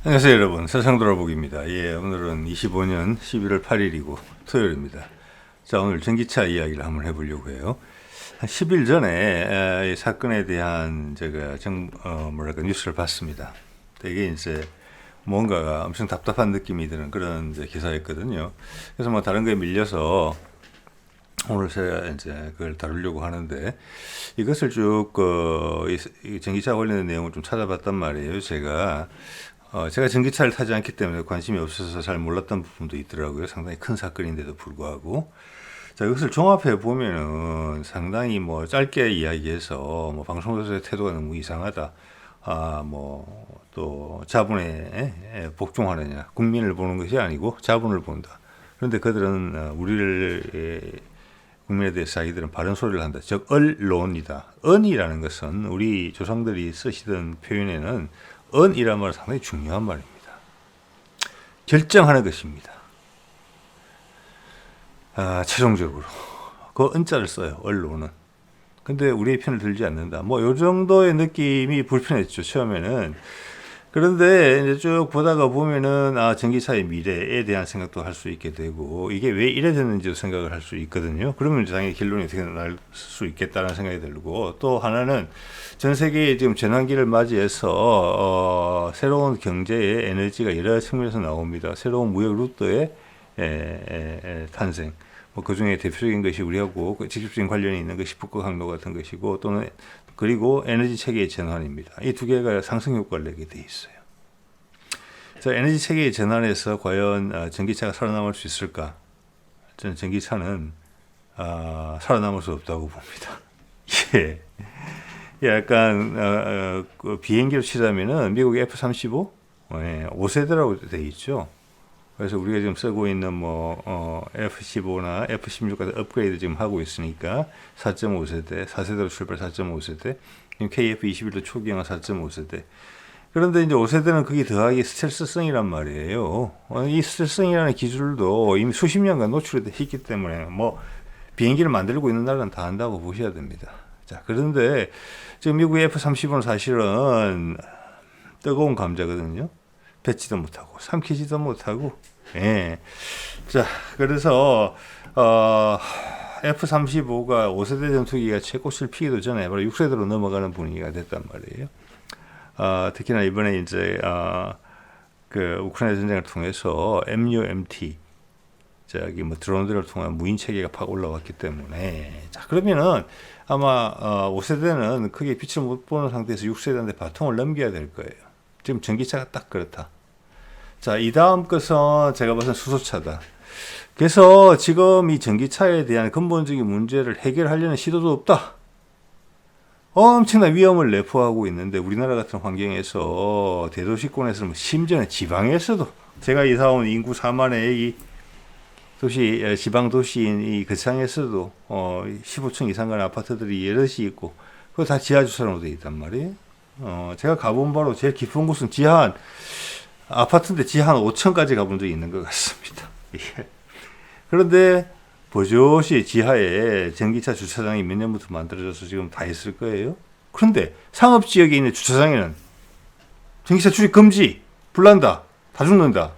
안녕하세요 여러분, 세상 돌아보기입니다. 오늘은 25년 11월 8일이고 토요일입니다. 자, 오늘 전기차 이야기를 한번 해보려고 해요. 한 10일 전에 이 사건에 대한 제가 뉴스를 봤습니다. 되게 이제 뭔가가 엄청 답답한 느낌이 드는 그런 이제 기사였거든요. 그래서 뭐 다른 거에 밀려서 오늘 제가 이제 그걸 다루려고 하는데, 이것을 쭉 이 전기차 관련된 내용을 좀 찾아봤단 말이에요. 제가 전기차를 타지 않기 때문에 관심이 없어서 잘 몰랐던 부분도 있더라고요. 상당히 큰 사건인데도 불구하고. 자, 이것을 종합해 보면은 상당히 뭐 짧게 이야기해서 뭐 방송에서의 태도가 너무 이상하다. 또 자본에 복종하느냐. 국민을 보는 것이 아니고 자본을 본다. 그런데 그들은 국민에 대해서 자기들은 바른 소리를 한다. 즉, 언론이다. 언이라는 것은 우리 조상들이 쓰시던 표현에는 언이란 말은 상당히 중요한 말입니다. 결정하는 것입니다. 최종적으로. 그 언자를 써요, 언론은. 근데 우리의 편을 들지 않는다. 뭐, 요 정도의 느낌이 불편했죠, 처음에는. 그런데 이제 쭉 보다가 보면은, 전기차의 미래에 대한 생각도 할 수 있게 되고, 이게 왜 이래 됐는지도 생각을 할 수 있거든요. 그러면 당연히 결론이 어떻게 날 수 있겠다는 생각이 들고, 또 하나는 전 세계에 지금 전환기를 맞이해서, 새로운 경제의 에너지가 여러 측면에서 나옵니다. 새로운 무역 루트의 탄생. 그 중에 대표적인 것이 우리하고 직접적인 관련이 있는 것이 북극 항로 같은 것이고, 그리고 에너지 체계의 전환입니다. 이 두 개가 상승 효과를 내게 돼 있어요. 자, 에너지 체계의 전환에서 과연 전기차가 살아남을 수 있을까? 저는 전기차는 살아남을 수 없다고 봅니다. 예. 약간 비행기로 치자면은 미국의 F-35 5세대라고 돼 있죠. 그래서 우리가 지금 쓰고 있는 F-15나 F-16 같은 업그레이드 지금 하고 있으니까 4.5세대, 4세대로 출발 4.5세대, KF-21도 초기형은 4.5세대. 그런데 이제 5세대는 거기 더하기 스텔스성이란 말이에요. 이 스텔스성이라는 기술도 이미 수십 년간 노출이 했기 때문에 비행기를 만들고 있는 나라는 다 한다고 보셔야 됩니다. 자, 그런데 지금 미국의 F-35는 사실은 뜨거운 감자거든요. 뱉지도 못하고 삼키지도 못하고. 예. 자, 그래서 F-35가 5세대 전투기가 최고치를 피기도 전에 바로 6세대로 넘어가는 분위기가 됐단 말이에요. 특히나 이번에 이제 그 우크라이나 전쟁을 통해서 MUMT 드론들을 통한 무인 체계가 팍 올라왔기 때문에, 자, 그러면은 아마 5세대는 크게 빛을 못 보는 상태에서 6세대한테 바통을 넘겨야 될 거예요. 지금 전기차가 딱 그렇다. 자, 이 다음 것은 제가 봐서는 수소차다. 그래서 지금 이 전기차에 대한 근본적인 문제를 해결하려는 시도도 없다. 엄청난 위험을 내포하고 있는데, 우리나라 같은 환경에서 대도시권에서 심지어는 지방에서도, 제가 이사 온 인구 4만의 이 지방 도시인 이 거창에서도 15층 이상 가는 아파트들이 여럿이 있고, 그거 다 지하 주차장으로 되어 있단 말이에요. 제가 가본 바로 제일 깊은 곳은 아파트인데 지하 한 5층까지 가본 적이 있는 것 같습니다. 예. 그런데 버젓이 지하에 전기차 주차장이 몇 년부터 만들어져서 지금 다 있을 거예요. 그런데 상업지역에 있는 주차장에는 전기차 출입 금지, 불난다, 다 죽는다,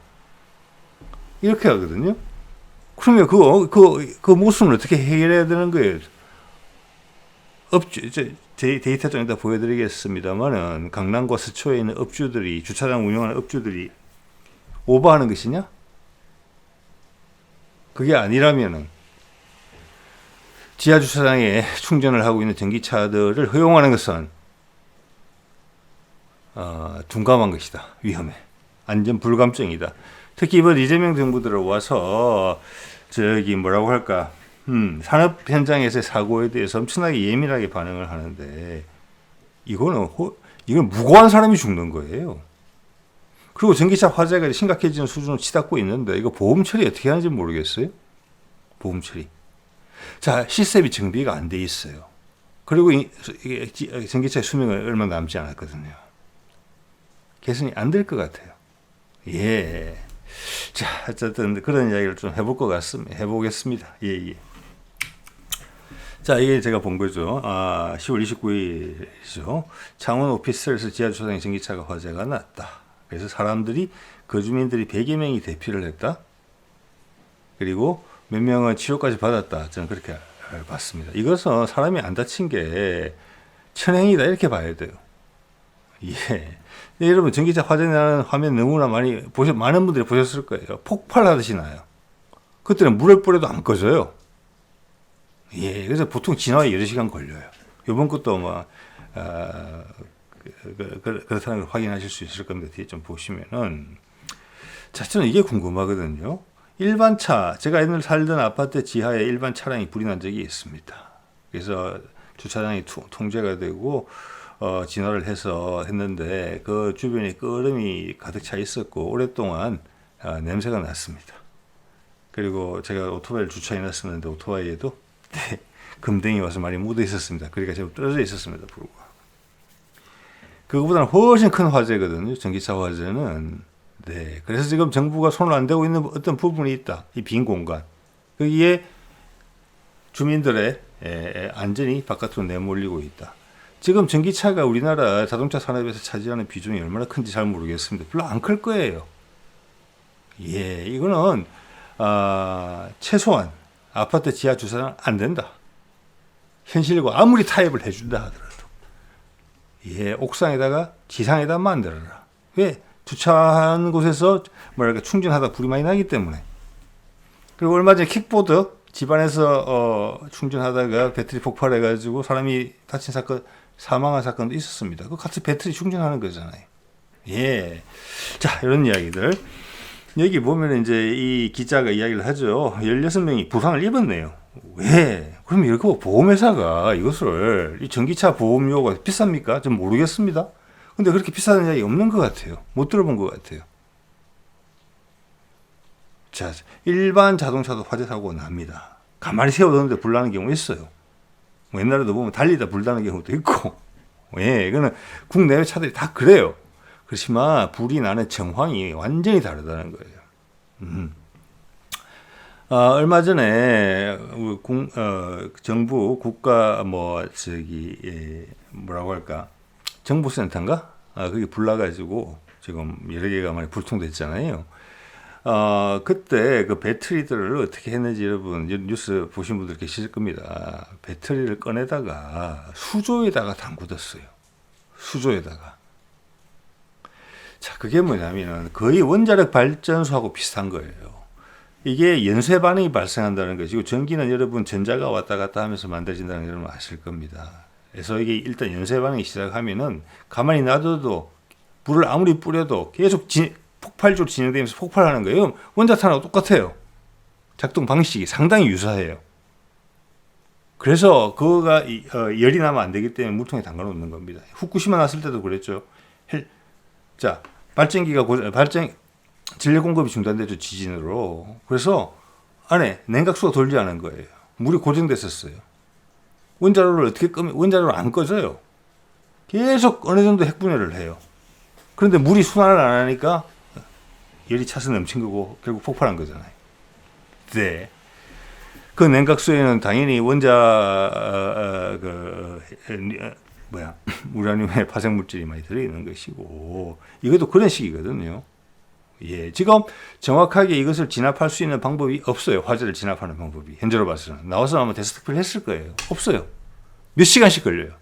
이렇게 하거든요. 그러면 그 모습을 어떻게 해결해야 되는 거예요? 데이터 좀 이따 보여드리겠습니다만은, 강남과 서초에 있는 업주들이, 주차장 운영하는 업주들이 오버하는 것이냐? 그게 아니라면은 지하 주차장에 충전을 하고 있는 전기차들을 허용하는 것은 둔감한 것이다. 위험해. 안전 불감증이다. 특히 이번 이재명 정부 들어와서 산업 현장에서의 사고에 대해서 엄청나게 예민하게 반응을 하는데, 이건 무고한 사람이 죽는 거예요. 그리고 전기차 화재가 심각해지는 수준으로 치닫고 있는데, 이거 보험 처리 어떻게 하는지 모르겠어요. 보험 처리. 자, 시스템이 정비가 안 돼 있어요. 그리고 전기차의 수명이 얼마 남지 않았거든요. 개선이 안 될 것 같아요. 예. 자, 어쨌든 그런 이야기를 좀 해보겠습니다. 예. 자, 이게 제가 본 거죠. 10월 29일이죠. 창원 오피스텔에서 지하 주차장에 전기차가 화재가 났다. 그래서 사람들이 거주민들이 100여 명이 대피를 했다. 그리고 몇 명은 치료까지 받았다. 저는 그렇게 봤습니다. 이것은 사람이 안 다친 게 천행이다 이렇게 봐야 돼요. 예. 네, 여러분 전기차 화재 나는 화면 너무나 많은 분들이 보셨을 거예요. 폭발하듯이 나요. 그때는 물을 뿌려도 안 꺼져요. 예. 그래서 보통 진화에 여러 시간 걸려요. 이번 것도 그렇다는 걸 확인하실 수 있을 겁니다. 뒤에 좀 보시면은. 자, 저는 이게 궁금하거든요. 일반 차, 제가 옛날 살던 아파트 지하에 일반 차량이 불이 난 적이 있습니다. 그래서 주차장이 통제가 되고, 진화를 해서 했는데, 그 주변에 끄름이 가득 차 있었고, 오랫동안 냄새가 났습니다. 그리고 제가 오토바이를 주차해 놨었는데, 오토바이에도 네, 금댕이 와서 많이 묻어 있었습니다. 그러니까 제가 떨어져 있었습니다, 불과. 그거보다는 훨씬 큰 화재거든요. 전기차 화재는. 네. 그래서 지금 정부가 손을 안 대고 있는 어떤 부분이 있다. 이 빈 공간. 거기에 주민들의 안전이 바깥으로 내몰리고 있다. 지금 전기차가 우리나라 자동차 산업에서 차지하는 비중이 얼마나 큰지 잘 모르겠습니다. 별로 안 클 거예요. 예, 이거는 최소한 아파트 지하 주차장 안 된다. 현실과 아무리 타협을 해준다 하더라도. 예, 옥상에다가 지상에다 만들어라. 왜? 주차한 곳에서 충전하다 불이 많이 나기 때문에. 그리고 얼마 전에 킥보드 집안에서 충전하다가 배터리 폭발해가지고 사람이 다친 사건, 사망한 사건도 있었습니다. 그 같이 배터리 충전하는 거잖아요. 예. 자, 이런 이야기들. 여기 보면 이제 이 기자가 이야기를 하죠. 16명이 부상을 입었네요. 왜? 그럼 이렇게 보험회사가 이것을, 이 전기차 보험료가 비쌉니까? 좀 모르겠습니다. 근데 그렇게 비싸다는 이야기 없는 것 같아요. 못 들어본 것 같아요. 자, 일반 자동차도 화재 사고가 납니다. 가만히 세워뒀는데 불나는 경우 있어요. 뭐 옛날에도 보면 달리다 불나는 경우도 있고. 예, 이거는 국내외 차들이 다 그래요. 그렇지만 불이 나는 정황이 완전히 다르다는 거예요. 얼마 전에 정부 국가 뭐라고 할까? 정보센터인가? 그게 불나가지고 지금 여러 개가 많이 불통됐잖아요. 그때 그 배터리들을 어떻게 했는지 여러분 뉴스 보신 분들 계실 겁니다. 배터리를 꺼내다가 수조에다가 담궈뒀어요. 수조에다가. 자, 그게 뭐냐면 거의 원자력 발전소하고 비슷한 거예요. 이게 연쇄 반응이 발생한다는 것이고 전기는 여러분 전자가 왔다 갔다 하면서 만들어진다는 걸 여러분 아실 겁니다. 그래서 이게 일단 연쇄 반응이 시작하면은 가만히 놔둬도 불을 아무리 뿌려도 계속 폭발적으로 진행되면서 폭발하는 거예요. 원자탄하고 똑같아요. 작동 방식이 상당히 유사해요. 그래서 그거가 열이 나면 안 되기 때문에 물통에 담가 놓는 겁니다. 후쿠시마 났을 때도 그랬죠. 자, 발전기가 전력 공급이 중단되죠, 지진으로. 그래서 안에 냉각수가 돌지 않은 거예요. 물이 고정됐었어요. 원자로를 어떻게 끄면 원자로를 안 꺼져요. 계속 어느 정도 핵분해를 해요. 그런데 물이 순환을 안 하니까 열이 차서 넘친 거고 결국 폭발한 거잖아요. 네. 그 냉각수에는 당연히 우라늄의 파생 물질이 많이 들어있는 것이고 이것도 그런 식이거든요. 예, 지금 정확하게 이것을 진압할 수 있는 방법이 없어요. 화재를 진압하는 방법이 현재로 봐서는 나와서 아마 데스크를 했을 거예요. 없어요. 몇 시간씩 걸려요.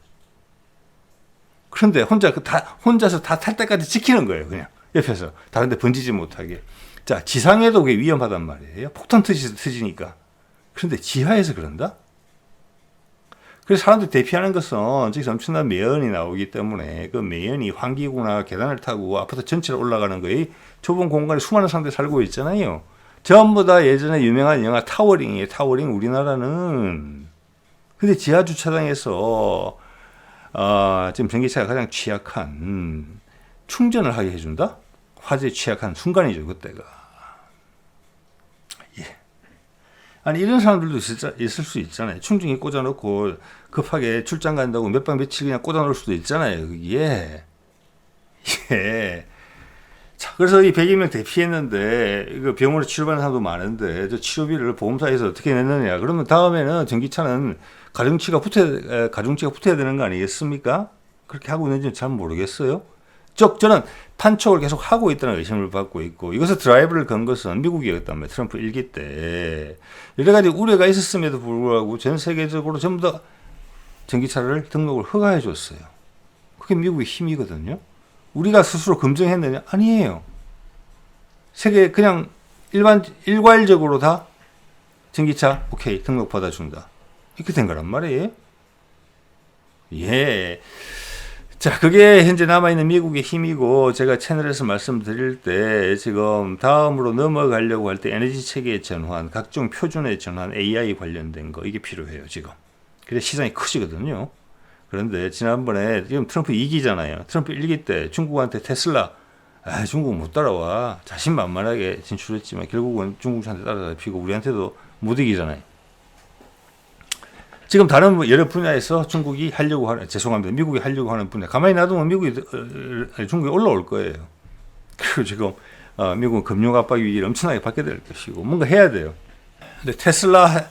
그런데 혼자서 다 탈 때까지 지키는 거예요. 그냥 옆에서 다른 데 번지지 못하게. 자, 지상에도 그게 위험하단 말이에요. 폭탄 터지니까. 그런데 지하에서 그런다? 그래서 사람들이 대피하는 것은 저기서 엄청난 매연이 나오기 때문에 그 매연이 환기구나 계단을 타고 아파트 전체로 올라가는 거에 좁은 공간에 수많은 사람들이 살고 있잖아요. 전부 다 예전에 유명한 영화 타워링이에요. 타워링 우리나라는. 근데 지하 주차장에서 지금 전기차가 가장 취약한 충전을 하게 해준다? 화재에 취약한 순간이죠, 그때가. 예. 아니, 이런 사람들도 있을 수 있잖아요. 충전기 꽂아놓고 급하게 출장 간다고 몇 박 며칠 그냥 꽂아놓을 수도 있잖아요, 그게. 예. 자, 그래서 이 100여 명 대피했는데, 이거 병원에 치료받는 사람도 많은데, 저 치료비를 보험사에서 어떻게 냈느냐. 그러면 다음에는 전기차는 가중치가 붙어야 되는 거 아니겠습니까? 그렇게 하고 있는지는 잘 모르겠어요. 즉 저는 판촉을 계속 하고 있다는 의심을 받고 있고, 이것을 드라이브를 건 것은 미국이었단 말이에요. 트럼프 1기 때 여러 가지 우려가 있었음에도 불구하고 전 세계적으로 전부 다 전기차를 등록을 허가해 줬어요. 그게 미국의 힘이거든요. 우리가 스스로 검증했느냐? 아니에요. 세계 그냥 일괄적으로 다 전기차 오케이 등록 받아준다. 이렇게 된 거란 말이에요. 예. 자, 그게 현재 남아있는 미국의 힘이고, 제가 채널에서 말씀드릴 때 지금 다음으로 넘어가려고 할 때 에너지 체계의 전환, 각종 표준의 전환, AI 관련된 거 이게 필요해요 지금. 그래서 시장이 커지거든요. 그런데 지난번에 지금 트럼프 2기잖아요. 트럼프 1기 때 중국한테 테슬라 중국 못 따라와 자신만만하게 진출했지만 결국은 중국한테 따라잡히고 우리한테도 못 이기잖아요. 지금 다른 여러 분야에서 중국이 하려고 하는, 죄송합니다, 미국이 하려고 하는 분야 가만히 놔두면 중국이 올라올 거예요. 그리고 지금 미국은 금융 압박 위기를 엄청나게 받게 될 것이고 뭔가 해야 돼요. 근데 테슬라를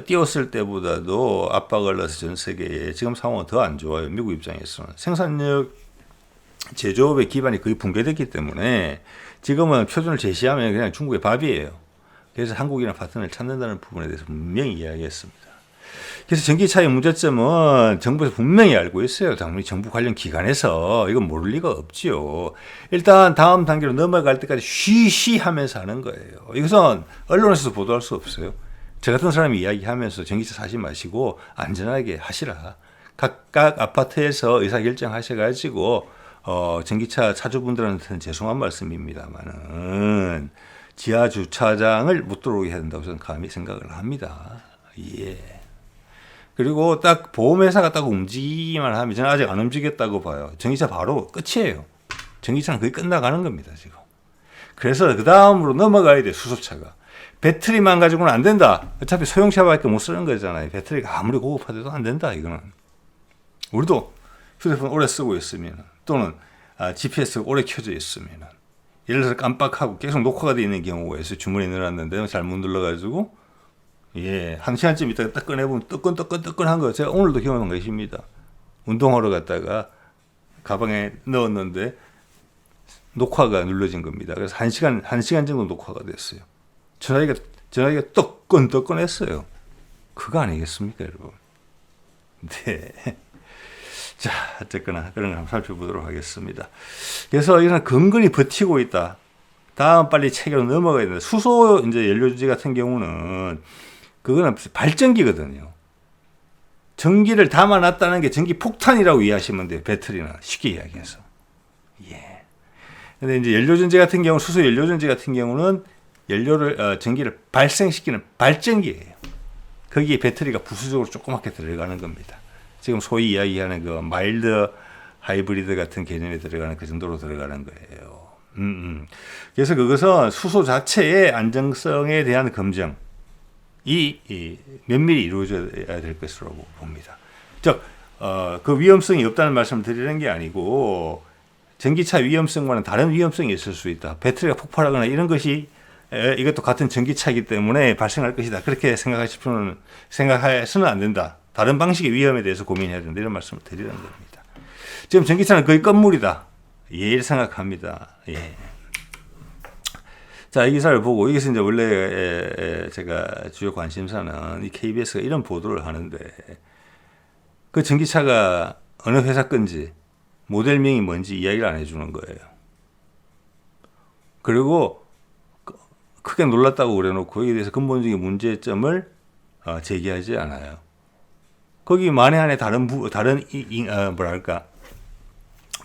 띄웠을 때보다도 압박을 넣어서 전 세계에 지금 상황은 더 안 좋아요. 미국 입장에서는 생산력 제조업의 기반이 거의 붕괴됐기 때문에 지금은 표준을 제시하면 그냥 중국의 밥이에요. 그래서 한국이나 파트너를 찾는다는 부분에 대해서 분명히 이야기했습니다. 그래서 전기차의 문제점은 정부에서 분명히 알고 있어요. 당연히 정부 관련 기관에서 이건 모를 리가 없지요. 일단 다음 단계로 넘어갈 때까지 쉬쉬하면서 하는 거예요. 이것은 언론에서도 보도할 수 없어요. 저 같은 사람이 이야기하면서 전기차 사지 마시고 안전하게 하시라. 각각 아파트에서 의사결정하셔가지고 전기차 차주분들한테는 죄송한 말씀입니다만은 지하 주차장을 못 들어오게 해야 된다고 저는 감히 생각을 합니다. 예. 그리고 딱 보험회사가 딱 움직이기만 하면 저는 아직 안 움직였다고 봐요. 전기차 바로 끝이에요. 전기차는 거의 끝나가는 겁니다, 지금. 그래서 그 다음으로 넘어가야 돼, 수소차가. 배터리만 가지고는 안 된다. 어차피 소형차밖에 못 쓰는 거잖아요. 배터리가 아무리 고급화돼도 안 된다, 이거는. 우리도 휴대폰 오래 쓰고 있으면, 또는 GPS가 오래 켜져 있으면, 예를 들어서 깜빡하고 계속 녹화가 되어 있는 경우가 있어요. 주문이 늘었는데 잘못 눌러가지고, 예, 한 시간쯤 있다가 딱 꺼내보면 뜨끈한 거 제가 오늘도 경험한 것입니다. 운동하러 갔다가 가방에 넣었는데 녹화가 눌러진 겁니다. 그래서 한 시간 정도 녹화가 됐어요. 전화기가 뜨끈했어요. 그거 아니겠습니까, 여러분? 네. 자, 어쨌거나 그런 걸 한번 살펴보도록 하겠습니다. 그래서 이런 근근히 버티고 있다. 다음 빨리 체계로 넘어가야 된다. 수소 이제 연료주지 같은 경우는 그거는 발전기거든요. 전기를 담아놨다는 게 전기 폭탄이라고 이해하시면 돼요. 배터리나 쉽게 이야기해서. 예. 근데 이제 연료전지 같은 경우, 수소 연료전지 같은 경우는 전기를 발생시키는 발전기예요. 거기에 배터리가 부수적으로 조그맣게 들어가는 겁니다. 지금 소위 이야기하는 그 마일드 하이브리드 같은 개념에 들어가는 그 정도로 들어가는 거예요. 그래서 그것은 수소 자체의 안정성에 대한 검증이 면밀히 이루어져야 될 것이라고 봅니다. 즉, 그 위험성이 없다는 말씀을 드리는 게 아니고 전기차 위험성과는 다른 위험성이 있을 수 있다. 배터리가 폭발하거나 이런 것이 이것도 같은 전기차이기 때문에 발생할 것이다. 그렇게 생각해서는 안 된다. 다른 방식의 위험에 대해서 고민해야 된다. 이런 말씀을 드리는 겁니다. 지금 전기차는 거의 건물이다. 예, 생각합니다. 예. 자, 이 기사를 보고, 여기서 이제 원래 제가 주요 관심사는 이 KBS가 이런 보도를 하는데, 그 전기차가 어느 회사 건지, 모델명이 뭔지 이야기를 안 해주는 거예요. 그리고 크게 놀랐다고 그래놓고, 여기에 대해서 근본적인 문제점을 제기하지 않아요. 거기 만에 안에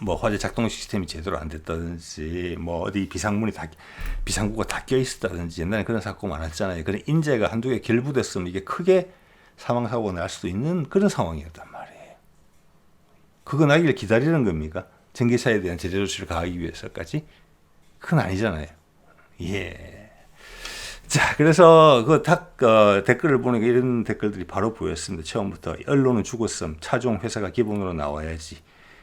뭐 화재 작동 시스템이 제대로 안 됐다든지, 뭐 어디 비상구가 다 껴 있었다든지, 옛날에 그런 사고 많았잖아요. 그런 인재가 한두 개 결부됐으면 이게 크게 사망 사고가 날 수도 있는 그런 상황이었단 말이에요. 그거 나기를 기다리는 겁니까? 전기차에 대한 제재 조치를 가하기 위해서까지? 그건 아니잖아요. 예. 자, 그래서 댓글을 보니까 이런 댓글들이 바로 보였습니다. 처음부터 언론은 죽었음, 차종 회사가 기본으로 나와야지.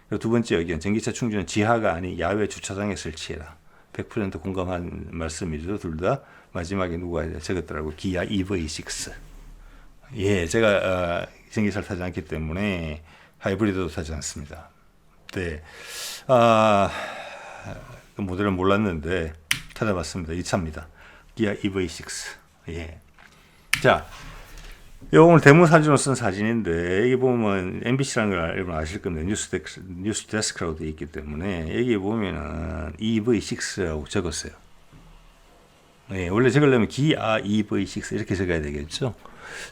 그리고 두 번째 의견, 전기차 충전은 지하가 아닌 야외 주차장에 설치해라. 100% 공감한 말씀이죠. 둘 다. 마지막에 누가 적었더라고. 기아 EV6. 예, 제가 전기차를 타지 않기 때문에 하이브리드도 타지 않습니다. 네. 아, 그 모델은 몰랐는데 찾아봤습니다. 이 차입니다. 기아 EV6. 예. 자, 요 오늘 대문 사진으로 쓴 사진인데 여기 보면 MBC라는 걸 여러분 아실 겁니다. 뉴스 데스크라고 되어 있기 때문에 여기 보면은 EV6라고 적었어요. 예, 원래 적으려면 기아 EV6 이렇게 적어야 되겠죠.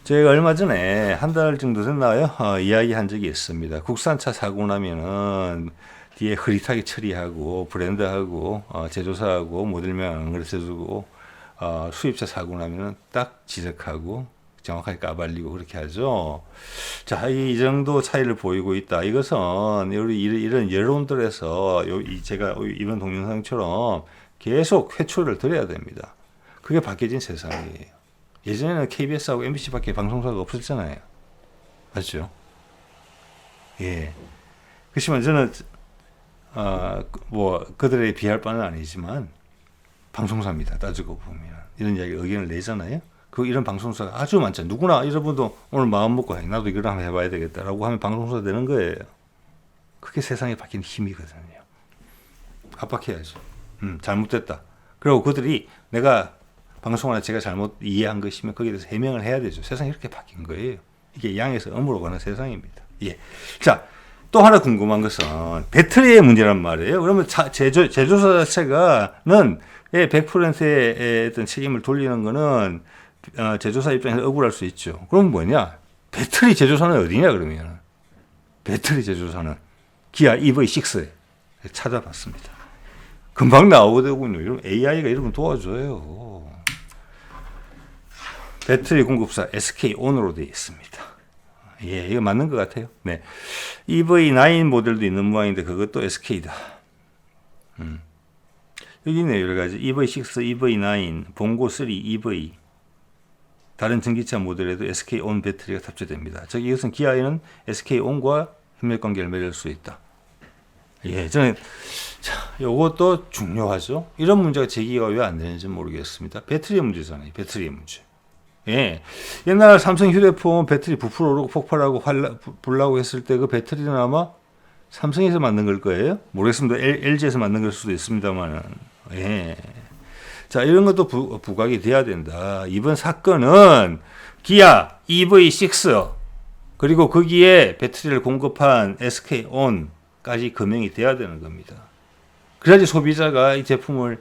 제가 얼마 전에 한 달 정도 됐나요? 이야기한 적이 있습니다. 국산차 사고 나면은 뒤에 흐릿하게 처리하고 브랜드하고 제조사하고 모델명 안 그래서주고 수입차 사고 나면은 딱 지적하고 정확하게 까발리고 그렇게 하죠. 자, 이 정도 차이를 보이고 있다. 이것은 우리 이런 여론들에서 제가 이번 동영상처럼 계속 회초를 드려야 됩니다. 그게 바뀌어진 세상이에요. 예전에는 KBS하고 MBC밖에 방송사가 없었잖아요. 맞죠? 예. 그렇지만 저는 뭐 그들에 비할 바는 아니지만 방송사입니다. 따지고 보면 이런 이야기 의견을 내잖아요. 이런 방송사가 아주 많죠. 누구나 여러분도 오늘 마음 먹고 나도 이걸 한번 해봐야 되겠다라고 하면 방송사 되는 거예요. 그게 세상에 바뀌는 힘이거든요. 압박해야죠. 잘못됐다. 그리고 그들이 내가 방송하나 제가 잘못 이해한 것이면 거기에 대해서 해명을 해야 되죠. 세상이 이렇게 바뀐 거예요. 이게 양에서 음으로 가는 세상입니다. 예. 자, 또 하나 궁금한 것은 배터리의 문제란 말이에요. 그러면 제조사 자체가는 100%의 어떤 책임을 돌리는 거는 제조사 입장에서 억울할 수 있죠. 그럼 뭐냐? 배터리 제조사는 어디냐 그러면? 배터리 제조사는 기아 EV6에 찾아봤습니다. 금방 나오거든요. 이런 AI가 여러분 도와줘요. 배터리 공급사 SK온으로 되어 있습니다. 예, 이거 맞는 것 같아요. 네. EV9 모델도 있는 모양인데 그것도 SK다. 여기 있네요. 여러 가지. EV6, EV9, 봉고3 EV. 다른 전기차 모델에도 SK온 배터리가 탑재됩니다. 저기 이것은 기아에는 SK온과 협력 관계를 맺을 수 있다. 예, 저는 요것도 중요하죠. 이런 문제가 제기가 왜 안 되는지 모르겠습니다. 배터리 문제잖아요. 배터리 문제. 예, 옛날 삼성 휴대폰 배터리 부풀어 오르고 폭발하고 불나고 했을 때 그 배터리는 아마 삼성에서 만든 걸 거예요. 모르겠습니다. LG에서 만든 걸 수도 있습니다만은. 예. 자, 이런 것도 부각이 돼야 된다. 이번 사건은 기아 EV6 그리고 거기에 배터리를 공급한 SK온까지 금형이 돼야 되는 겁니다. 그래야지 소비자가 이 제품에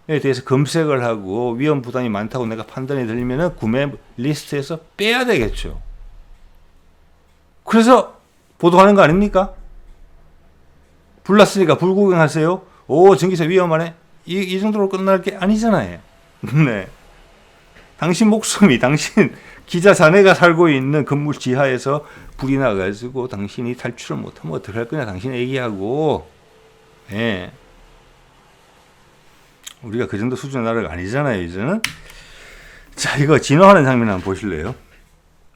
대해서 검색을 하고 위험 부담이 많다고 내가 판단이 들리면 구매 리스트에서 빼야 되겠죠. 그래서 보도하는 거 아닙니까? 불났으니까 불구경하세요. 오, 전기차 위험하네. 이 정도로 끝날 게 아니잖아요. 네. 당신 목숨이, 당신 기자 자네가 살고 있는 건물 지하에서 불이 나가지고 당신이 탈출을 못하면 어떡할 거냐. 당신 얘기하고. 예. 우리가 그 정도 수준의 나라가 아니잖아요, 이제는. 자, 이거 진화하는 장면 한번 보실래요?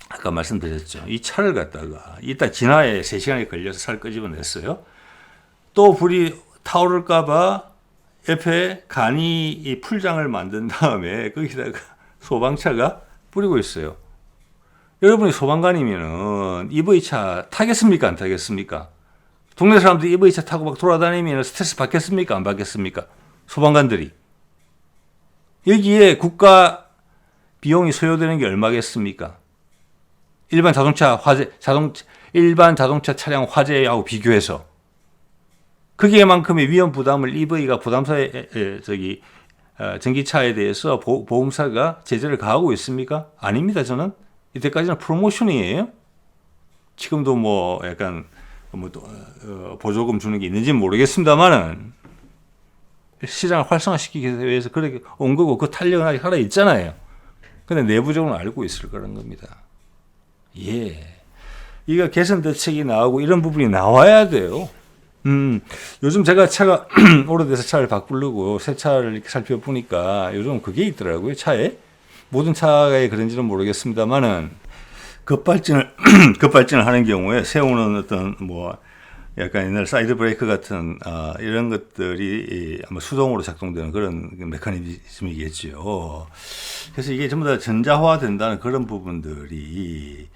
아까 말씀드렸죠. 이 차를 갖다가 이따 진화에 3시간이 걸려서 살 끄집어냈어요. 또 불이 타오를까봐 옆에 간이 이 풀장을 만든 다음에 거기다가 소방차가 뿌리고 있어요. 여러분이 소방관이면은 EV차 타겠습니까? 안 타겠습니까? 동네 사람들이 EV차 타고 막 돌아다니면 스트레스 받겠습니까? 안 받겠습니까? 소방관들이. 여기에 국가 비용이 소요되는 게 얼마겠습니까? 일반 자동차 차량 화재하고 비교해서. 거기에만큼의 위험 부담을 EV가 전기차에 대해서 보험사가 제재를 가하고 있습니까? 아닙니다, 저는. 이때까지는 프로모션이에요. 지금도 뭐 약간 보조금 주는 게 있는지는 모르겠습니다만은 시장을 활성화시키기 위해서 그렇게 온 거고 그 탄력은 아직 살아 있잖아요. 근데 내부적으로는 알고 있을 거란 겁니다. 예. 이거 개선 대책이 나오고 이런 부분이 나와야 돼요. 요즘 제가 차가 오래돼서 차를 바꾸려고 새 차를 이렇게 살펴보니까 요즘 그게 있더라고요. 차에. 모든 차에 그런지는 모르겠습니다만은 급발진을 하는 경우에 세우는 어떤 뭐 약간 옛날 사이드 브레이크 같은 이런 것들이 아마 수동으로 작동되는 그런 메커니즘이겠지요. 그래서 이게 전부 다 전자화 된다는 그런 부분들이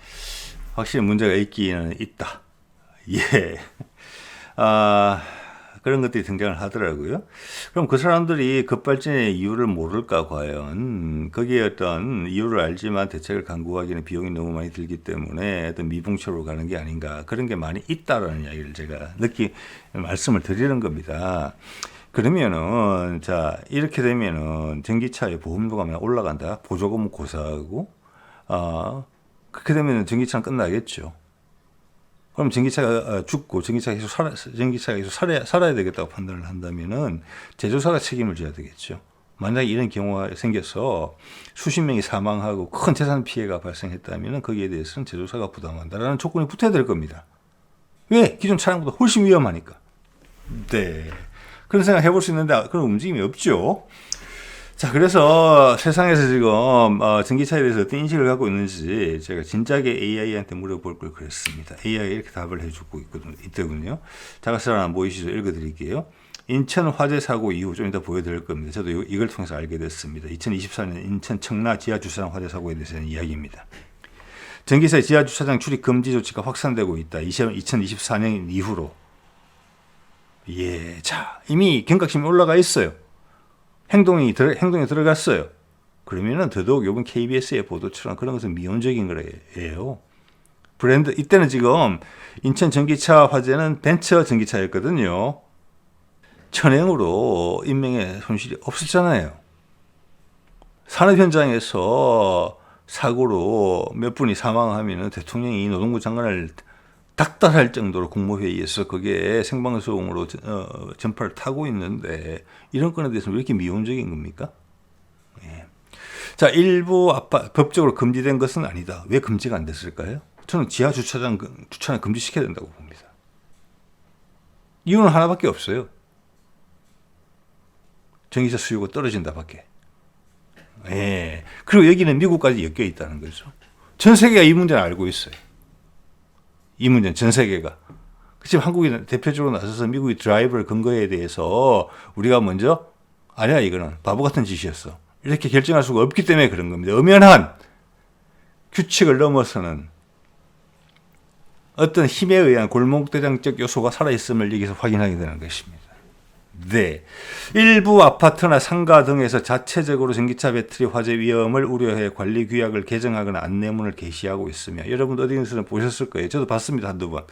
확실히 문제가 있기는 있다. 예. 그런 것들이 등장을 하더라고요. 그럼 그 사람들이 급발진의 이유를 모를까, 과연? 거기에 어떤 이유를 알지만 대책을 강구하기는 비용이 너무 많이 들기 때문에 어떤 미봉처로 가는 게 아닌가. 그런 게 많이 있다라는 이야기를 제가 말씀을 드리는 겁니다. 그러면은, 자, 이렇게 되면은 전기차의 보험료가 만약 올라간다. 보조금은 고사하고, 그렇게 되면은 전기차는 끝나겠죠. 그럼 전기차가 죽고 전기차가 계속 살아야 되겠다고 판단을 한다면은 제조사가 책임을 져야 되겠죠. 만약에 이런 경우가 생겨서 수십 명이 사망하고 큰 재산 피해가 발생했다면은 거기에 대해서는 제조사가 부담한다라는 조건이 붙어야 될 겁니다. 왜? 기존 차량보다 훨씬 위험하니까. 네. 그런 생각 해볼 수 있는데 그런 움직임이 없죠. 자, 그래서 세상에서 지금 전기차에 대해서 어떤 인식을 갖고 있는지 제가 진작에 AI한테 물어볼 걸 그랬습니다. AI가 이렇게 답을 해주고 있더군요. 작가서 하나 보이시죠? 읽어드릴게요. 인천 화재 사고 이후 좀 이따 보여드릴 겁니다. 저도 이걸 통해서 알게 됐습니다. 2024년 인천 청라 지하주차장 화재 사고에 대해서는 이야기입니다. 전기차의 지하주차장 출입 금지 조치가 확산되고 있다. 2024년 이후로. 예, 자, 이미 경각심이 올라가 있어요. 행동에 들어갔어요. 그러면은 더더욱 요번 KBS의 보도처럼 그런 것은 미온적인 거예요. 브랜드, 이때는 지금 인천 전기차 화재는 벤처 전기차였거든요. 천행으로 인명의 손실이 없었잖아요. 산업 현장에서 사고로 몇 분이 사망하면은 대통령이 노동부 장관을 닥달할 정도로 국무회의에서 그게 생방송으로 전파를 타고 있는데 이런 건에 대해서 왜 이렇게 미온적인 겁니까? 예. 자, 일부 법적으로 금지된 것은 아니다. 왜 금지가 안 됐을까요? 저는 지하 주차장 주차는 금지시켜야 된다고 봅니다. 이유는 하나밖에 없어요. 전기차 수요가 떨어진다밖에. 예. 그리고 여기는 미국까지 엮여 있다는 거죠. 전 세계가 이 문제를 알고 있어요. 이 문제는 전 세계가. 지금 한국이 대표적으로 나서서 미국의 드라이버 근거에 대해서 우리가 먼저 아니야, 이거는 바보 같은 짓이었어. 이렇게 결정할 수가 없기 때문에 그런 겁니다. 엄연한 규칙을 넘어서는 어떤 힘에 의한 골목대장적 요소가 살아있음을 여기서 확인하게 되는 것입니다. 네. 일부 아파트나 상가 등에서 자체적으로 전기차 배터리 화재 위험을 우려해 관리 규약을 개정하거나 안내문을 게시하고 있으며, 여러분도 어디서는 보셨을 거예요. 저도 봤습니다. 한두 번.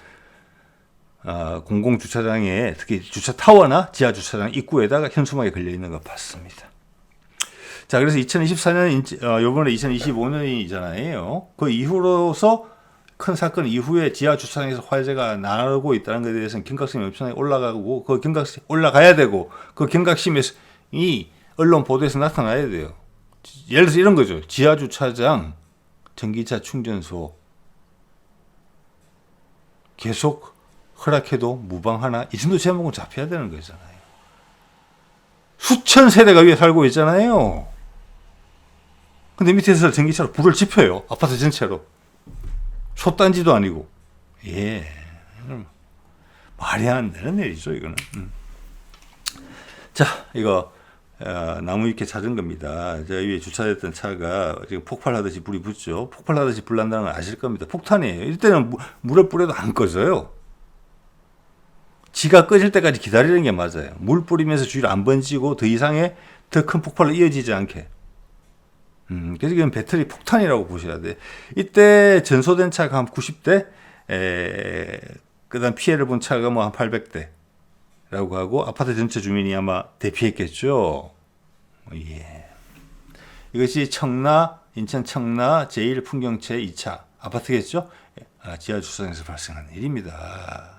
공공주차장에, 특히 주차타워나 지하주차장 입구에다가 현수막이 걸려있는 거 봤습니다. 자, 그래서 2024년, 요번에 2025년이잖아요. 그 이후로서 큰 사건 이후에 지하 주차장에서 화재가 나고 있다는 것에 대해서는 경각심이 엄청나게 올라가고, 그 경각심 올라가야 되고, 그 경각심이 언론 보도에서 나타나야 돼요. 예를 들어서 이런 거죠. 지하 주차장, 전기차 충전소 계속 허락해도 무방하나? 이 정도 제목은 잡혀야 되는 거잖아요. 수천 세대가 위에 살고 있잖아요. 근데 밑에서 전기차로 불을 지펴요. 아파트 전체로. 솥단지도 아니고. 예. 말이 안 되는 일이죠, 이거는. 자, 이거, 나무 위에 자전거입니다. 저 위에 주차됐던 차가 지금 폭발하듯이 불이 붙죠. 폭발하듯이 불 난다는 걸 아실 겁니다. 폭탄이에요. 이때는 물을 뿌려도 안 꺼져요. 지가 꺼질 때까지 기다리는 게 맞아요. 물 뿌리면서 주위로 안 번지고 더 이상의 더 큰 폭발로 이어지지 않게. 그래서 이건 배터리 폭탄이라고 보셔야 돼. 이때 전소된 차가 한 90대, 그 다음 피해를 본 차가 뭐 한 800대라고 하고, 아파트 전체 주민이 아마 대피했겠죠. 예. 이것이 인천 청라 제1풍경채 2차 아파트겠죠? 지하 주차장에서 발생한 일입니다.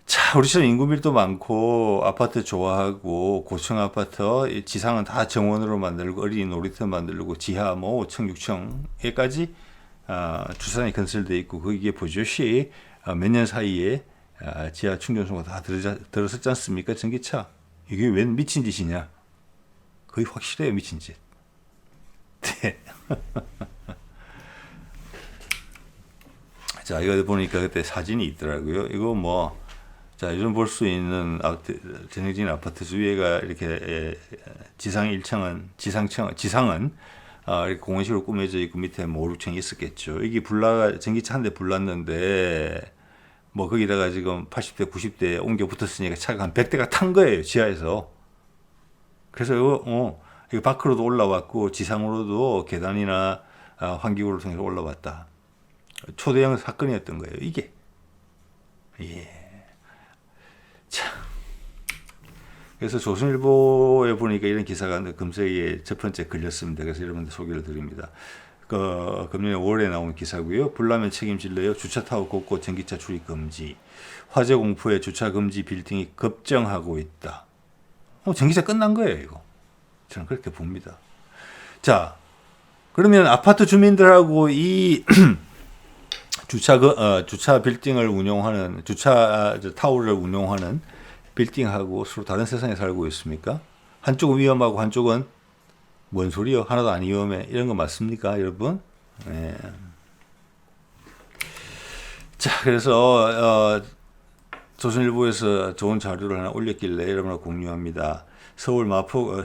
자, 우리처럼 인구 밀도 많고 아파트 좋아하고 고층 아파트 지상은 다 정원으로 만들고 어린이 놀이터 만들고 지하 뭐 5층 6층에까지 주차장이 건설되어 있고, 거기에 버젓이 몇 년 사이에 지하 충전소가 다 들어섰지 않습니까? 전기차. 이게 웬 미친 짓이냐? 거의 확실해요, 미친 짓. 네. 자, 이거 보니까 그때 사진이 있더라고요. 이거 뭐, 자, 요즘 볼 수 있는 전형적인 아파트 주위가 이렇게 지상 1층은, 지상은 이렇게 공원식으로 꾸며져 있고 밑에 뭐 5, 6층이 있었겠죠. 이게 전기차 한 대 불났는데 뭐 거기다가 지금 80대, 90대 옮겨 붙었으니까 차가 한 100대가 탄 거예요, 지하에서. 그래서 이거 밖으로도 올라왔고 지상으로도 계단이나 환기구를 통해서 올라왔다. 초대형 사건이었던 거예요, 이게. 예. 자. 그래서 조선일보에 보니까 이런 기사가 금세에 첫 번째 걸렸습니다. 그래서 여러분들 소개를 드립니다. 금년에 5월에 나온 기사고요. 불나면 책임질래요. 주차타워 곳곳 전기차 출입 금지. 화재 공포에 주차 금지 빌딩이 급증하고 있다. 전기차 끝난 거예요, 이거. 저는 그렇게 봅니다. 자, 그러면 아파트 주민들하고 이 주차 빌딩을 운용하는 주차 타워를 운용하는 빌딩하고 서로 다른 세상에 살고 있습니까? 한쪽은 위험하고 한쪽은 뭔 소리요? 하나도 안 위험해. 이런 거 맞습니까, 여러분? 네. 자, 그래서 조선일보에서 좋은 자료를 하나 올렸길래 여러분과 공유합니다. 서울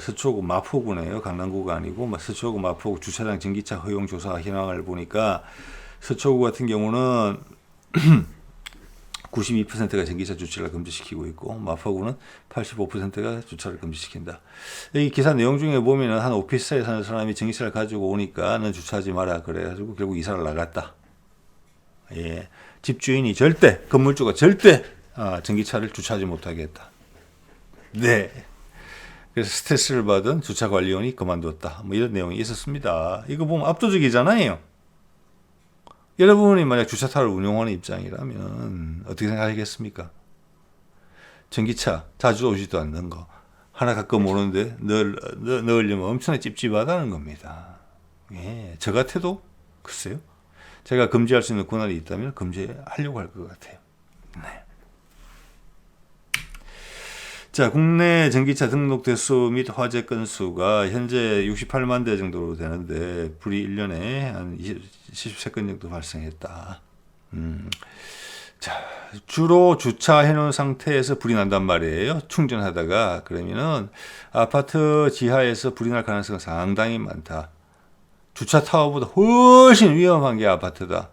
서초구 마포구네요. 강남구가 아니고 서초구 마포구 주차장 전기차 허용 조사 현황을 보니까 서초구 같은 경우는 92%가 전기차 주차를 금지시키고 있고 마포구는 85%가 주차를 금지시킨다. 이 기사 내용 중에 보면은 한 오피스텔에 사는 사람이 전기차를 가지고 오니까 는 주차하지 마라 그래가지고 결국 이사를 나갔다. 예, 집주인이 건물주가 절대 전기차를 주차하지 못하게 했다. 네. 그래서 스트레스를 받은 주차관리원이 그만뒀다. 뭐 이런 내용이 있었습니다. 이거 보면 압도적이잖아요. 여러분이 만약 주차타를 운영하는 입장이라면 어떻게 생각하시겠습니까? 전기차 자주 오지도 않는 거 하나 가끔 오는데 넣으려면 엄청나게 찝찝하다는 겁니다. 예, 저 같아도 글쎄요. 제가 금지할 수 있는 권한이 있다면 금지하려고 할 것 같아요. 네. 자, 국내 전기차 등록 대수 및 화재 건수가 현재 68만 대 정도로 되는데 불이 1년에 한 73건 정도 발생했다. 자, 주로 주차해 놓은 상태에서 불이 난단 말이에요. 충전하다가 그러면은 아파트 지하에서 불이 날 가능성은 상당히 많다. 주차 타워보다 훨씬 위험한 게 아파트다.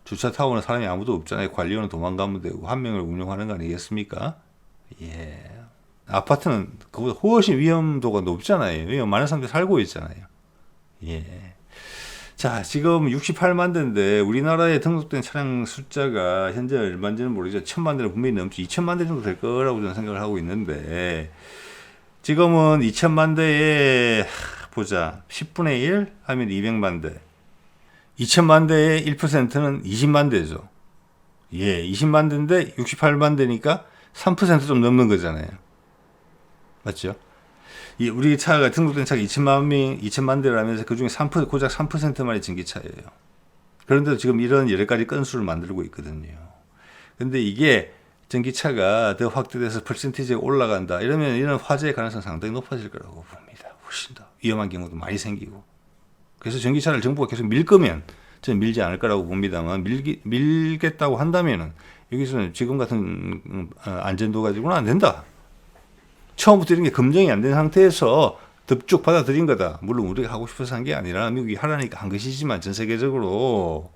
주차 타워는 사람이 아무도 없잖아요. 관리원은 도망가면 되고 한 명을 운영하는 거 아니겠습니까? 예. 아파트는 그보다 훨씬 위험도가 높잖아요. 왜냐면 많은 사람들이 살고 있잖아요. 예. 자, 지금 68만 대인데 우리나라에 등록된 차량 숫자가 현재 얼마인지는 모르죠. 1000만 대는 분명히 넘지 2000만 대 정도 될 거라고 저는 생각을 하고 있는데 지금은 2000만 대에 보자. 10분의 1 하면 200만 대. 2000만 대의 1%는 20만 대죠. 예, 20만 대인데 68만 대니까 3% 좀 넘는 거잖아요. 맞죠? 우리 차가 등록된 차가 2천만 대라면서 그 중에 고작 3%만이 전기차예요. 그런데 지금 이런 여러 가지 건수를 만들고 있거든요. 근데 이게 전기차가 더 확대돼서 퍼센티지가 올라간다. 이러면 이런 화재의 가능성이 상당히 높아질 거라고 봅니다. 훨씬 더 위험한 경우도 많이 생기고. 그래서 전기차를 정부가 계속 밀 거면 저는 밀지 않을 거라고 봅니다만 밀겠다고 한다면은 여기서는 지금 같은 안전도 가지고는 안 된다. 처음부터 이런 게 검증이 안 된 상태에서 덥쭉 받아들인 거다. 물론 우리가 하고 싶어서 한 게 아니라 미국이 하라니까 한 것이지만 전 세계적으로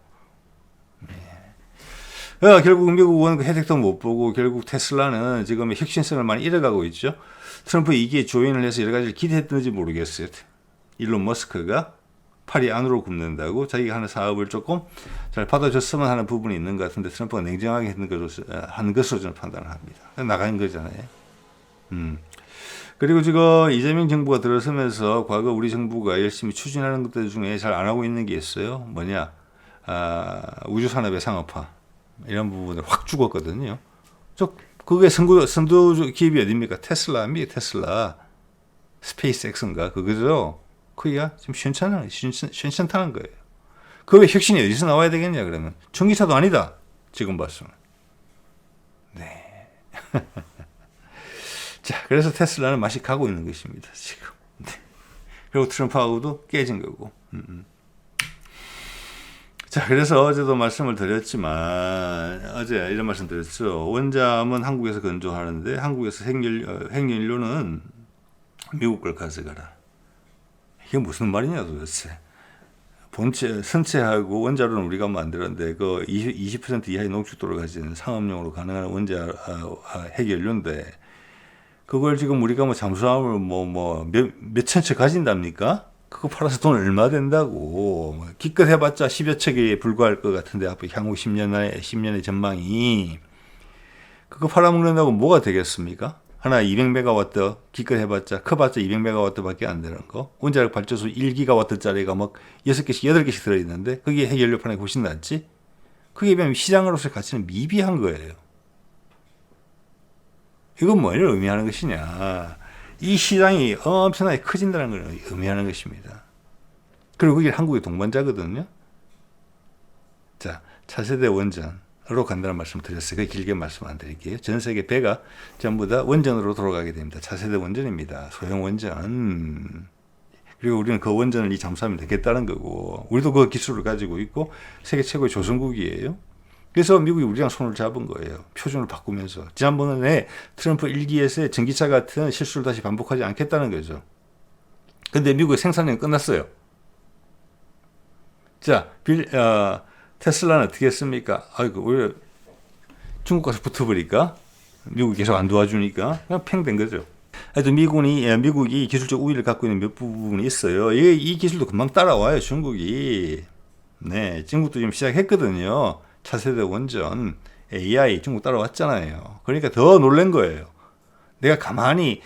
결국 미국은 그 혜택도 못 보고 결국 테슬라는 지금 혁신성을 많이 잃어가고 있죠. 트럼프 이게 조인을 해서 여러 가지를 기대했던지 모르겠어요. 일론 머스크가 팔이 안으로 굽는다고 자기가 하는 사업을 조금 잘 받아줬으면 하는 부분이 있는 것 같은데 트럼프가 냉정하게 한 것으로 저는 판단을 합니다. 나간 거잖아요. 그리고 지금 이재명 정부가 들어서면서 과거 우리 정부가 열심히 추진하는 것들 중에 잘 안 하고 있는 게 있어요. 뭐냐? 우주산업의 상업화. 이런 부분을 확 죽었거든요. 그게 선두 기업이 어딥니까? 테슬라. 스페이스X인가? 그거죠? 그게 지금 시원찮다는 거예요. 그게 혁신이 어디서 나와야 되겠냐, 그러면. 전기차도 아니다. 지금 봤으면. 네. 자, 그래서 테슬라는 맛이 가고 있는 것입니다, 지금. 네. 그리고 트럼프하고도 깨진 거고. 자, 그래서 어제도 말씀을 드렸지만, 어제 이런 말씀 드렸죠. 원자은 한국에서 건조하는데, 한국에서 핵연료는 미국 걸 가져가라. 이게 무슨 말이냐, 도대체. 본체 선체하고 원자로는 우리가 만들었는데 그 20% 이하의 농축도를 가진 상업용으로 가능한 원자 핵연료인데 그걸 지금 우리가 뭐 잠수함을 몇 천 채 가진답니까? 그거 팔아서 돈 얼마 된다고. 기껏 해봤자 10여 척에 불과할 것 같은데 앞으로 향후 10년의 전망이 그거 팔아먹는다고 뭐가 되겠습니까? 하나 200메가와트 기껏 해봤자 커봤자 200메가와트밖에 안 되는 거. 원자력 발전소 1기가와트짜리가 막 6개씩 8개씩 들어있는데 그게 핵연료 판에 훨씬 낫지? 그게 비하면 시장으로서의 가치는 미비한 거예요. 이건 뭘 의미하는 것이냐. 이 시장이 엄청나게 커진다는 걸 의미하는 것입니다. 그리고 그게 한국의 동반자거든요. 자, 차세대 원전으로 간다는 말씀을 드렸어요. 그 길게 말씀 안 드릴게요. 전 세계 배가 전부 다 원전으로 돌아가게 됩니다. 차세대 원전입니다. 소형 원전. 그리고 우리는 그 원전을 이 잠수함에 넣겠다는 거고, 우리도 그 기술을 가지고 있고 세계 최고의 조선국이에요. 그래서 미국이 우리랑 손을 잡은 거예요. 표준을 바꾸면서. 지난번에 트럼프 1기에서의 전기차 같은 실수를 다시 반복하지 않겠다는 거죠. 근데 미국의 생산량이 끝났어요. 자, 테슬라는 어떻게 했습니까? 아이고, 오히려 중국 가서 붙어버리니까 미국이 계속 안 도와주니까 그냥 팽된 거죠. 하여튼 미국이 기술적 우위를 갖고 있는 몇 부분이 있어요. 이 기술도 금방 따라와요, 중국이. 네, 중국도 지금 시작했거든요. 차세대 원전, AI 중국 따라왔잖아요. 그러니까 더 놀란 거예요. 내가 가만히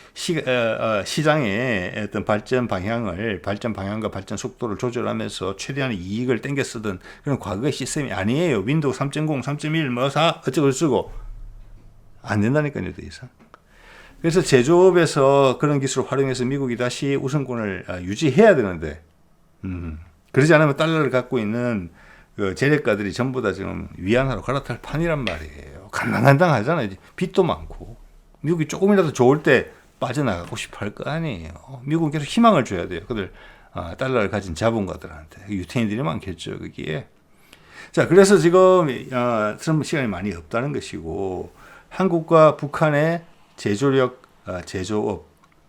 시장의 어떤 발전 방향과 발전 속도를 조절하면서 최대한의 이익을 땡겨 쓰던 그런 과거의 시스템이 아니에요. 윈도우 3.0, 3.1, 4 어쩌고 저쩌고 안 된다니까요, 더 이상. 그래서 제조업에서 그런 기술을 활용해서 미국이 다시 우선권을 유지해야 되는데, 그러지 않으면 달러를 갖고 있는 그 재래가들이 전부 다 지금 위안화로 갈아탈 판이란 말이에요. 간당간당하잖아요. 빚도 많고. 미국이 조금이라도 좋을 때 빠져나가고 싶어 할 거 아니에요. 미국은 계속 희망을 줘야 돼요. 그들 달러를 가진 자본가들한테. 유태인들이 많겠죠, 거기에. 자, 그래서 지금 트럼프 시간이 많이 없다는 것이고, 한국과 북한의 제조업,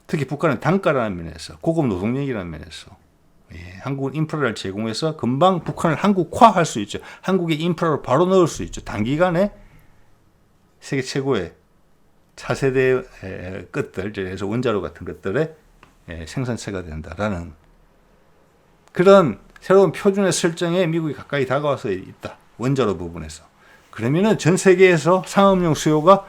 특히 북한은 단가라는 면에서, 고급 노동력이라는 면에서, 한국은 인프라를 제공해서 금방 북한을 한국화할 수 있죠. 한국의 인프라를 바로 넣을 수 있죠. 단기간에 세계 최고의 차세대 것들, 그래서 원자로 같은 것들의 생산체가 된다라는 그런 새로운 표준의 설정에 미국이 가까이 다가와서 있다. 원자로 부분에서. 그러면은 전 세계에서 상업용 수요가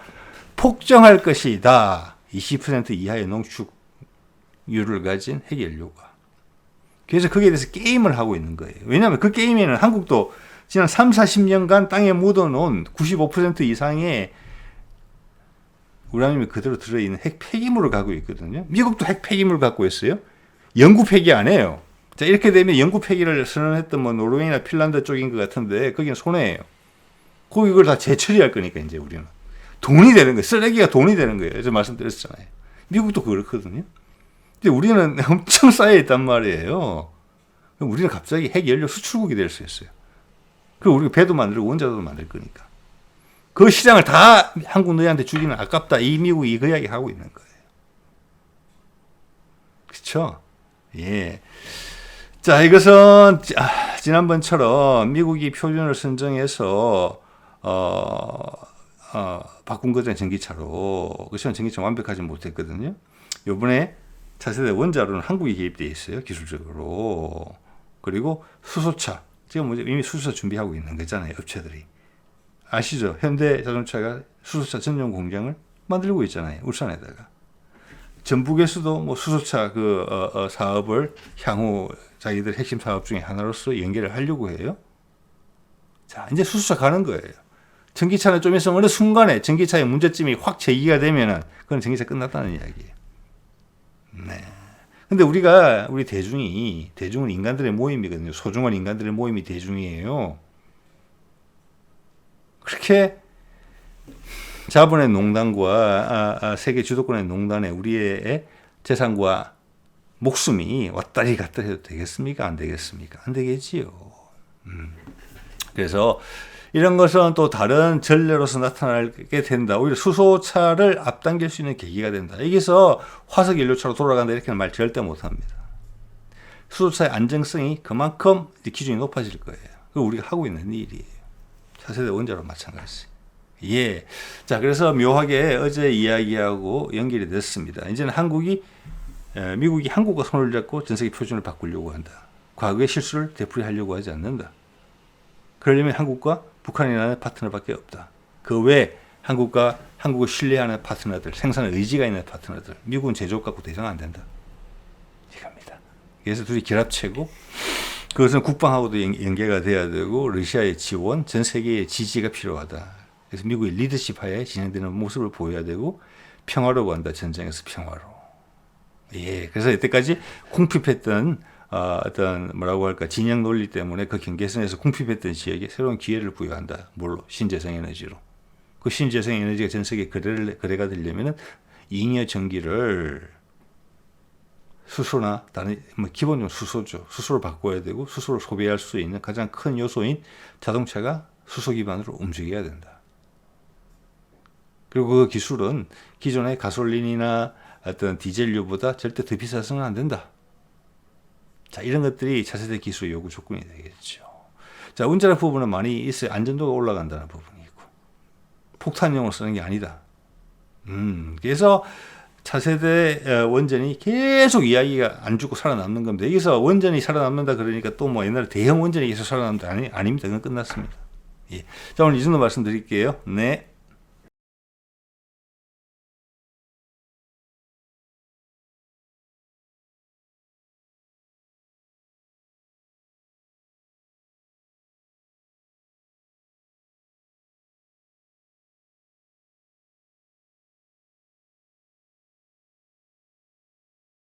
폭증할 것이다. 20% 이하의 농축률을 가진 핵연료가. 그래서 거기에 대해서 게임을 하고 있는 거예요. 왜냐하면 그 게임에는 한국도 지난 3, 40년간 땅에 묻어놓은 95% 이상의 우라늄이 그대로 들어있는 핵 폐기물을 갖고 있거든요. 미국도 핵 폐기물을 갖고 있어요. 영구 폐기 안 해요. 자, 이렇게 되면 영구 폐기를 선언했던 노르웨이나 핀란드 쪽인 것 같은데 거기는 손해예요. 거기 이걸 다 재처리할 거니까 이제 우리는 돈이 되는 거예요. 쓰레기가 돈이 되는 거예요. 제가 말씀드렸잖아요. 미국도 그렇거든요. 근데 우리는 엄청 쌓여 있단 말이에요. 우리는 갑자기 핵연료 수출국이 될 수 있어요. 그리고 우리가 배도 만들고 원자로도 만들 거니까. 그 시장을 다 한국 너희한테 주기는 아깝다. 이 미국이 그 이야기 하고 있는 거예요. 그렇죠? 예. 자, 이것은 지난번처럼 미국이 표준을 선정해서 바꾼 거잖아요. 전기차로. 그 시간 전기차 완벽하지 못했거든요. 요번에 차세대 원자로는 한국이 개입되어 있어요. 기술적으로. 그리고 수소차. 지금 이미 수소차 준비하고 있는 거잖아요. 업체들이. 아시죠? 현대자동차가 수소차 전용 공장을 만들고 있잖아요. 울산에다가. 전북에서도 수소차 사업을 향후 자기들 핵심 사업 중에 하나로서 연계를 하려고 해요. 자, 이제 수소차 가는 거예요. 전기차는 좀 있으면 어느 순간에 전기차의 문제점이 확 제기가 되면은 그건 전기차 끝났다는 이야기예요. 네. 근데 우리 대중은 인간들의 모임이거든요. 소중한 인간들의 모임이 대중이에요. 그렇게 자본의 농단과 세계 주도권의 농단에 우리의 재산과 목숨이 왔다리 갔다리 해도 되겠습니까? 안 되겠습니까? 안 되겠지요. 그래서 이런 것은 또 다른 전례로서 나타나게 된다. 오히려 수소차를 앞당길 수 있는 계기가 된다. 여기서 화석연료차로 돌아간다 이렇게는 말 절대 못합니다. 수소차의 안정성이 그만큼 이제 기준이 높아질 거예요. 그거 우리가 하고 있는 일이에요. 차세대 원자로 마찬가지. 예. 자, 그래서 묘하게 어제 이야기하고 연결이 됐습니다. 이제는 미국이 한국과 손을 잡고 전 세계 표준을 바꾸려고 한다. 과거의 실수를 되풀이하려고 하지 않는다. 그러려면 한국과 북한이라는 파트너밖에 없다. 그 외에 한국을 신뢰하는 파트너들, 생산 의지가 있는 파트너들, 미국은 제조업 갖고 대상 안 된다. 이겁니다. 그래서 둘이 결합체고, 그것은 국방하고도 연계가 돼야 되고, 러시아의 지원, 전 세계의 지지가 필요하다. 그래서 미국의 리더십 하에 진행되는 모습을 보여야 되고, 평화로 간다. 전쟁에서 평화로. 예, 그래서 이때까지 궁핍했던 어떤 뭐라고 할까 진영 논리 때문에 그 경계선에서 궁핍했던 지역에 새로운 기회를 부여한다. 뭘로? 신재생 에너지로. 그 신재생 에너지가 전 세계 거래가 되려면은 잉여 전기를 수소나 다른 기본적으로 수소죠. 수소를 바꿔야 되고 수소를 소비할 수 있는 가장 큰 요소인 자동차가 수소 기반으로 움직여야 된다. 그리고 그 기술은 기존의 가솔린이나 어떤 디젤류보다 절대 더 비싸서는 안 된다. 자, 이런 것들이 차세대 기술의 요구 조건이 되겠죠. 자, 운전할 부분은 많이 있어요. 안전도가 올라간다는 부분이 있고. 폭탄용으로 쓰는 게 아니다. 그래서 차세대 원전이 계속 이야기가 안 죽고 살아남는 겁니다. 여기서 원전이 살아남는다 그러니까 또 뭐 옛날에 대형 원전이 계속 살아남는다. 아닙니다. 그건 끝났습니다. 예. 자, 오늘 이 정도 말씀드릴게요. 네.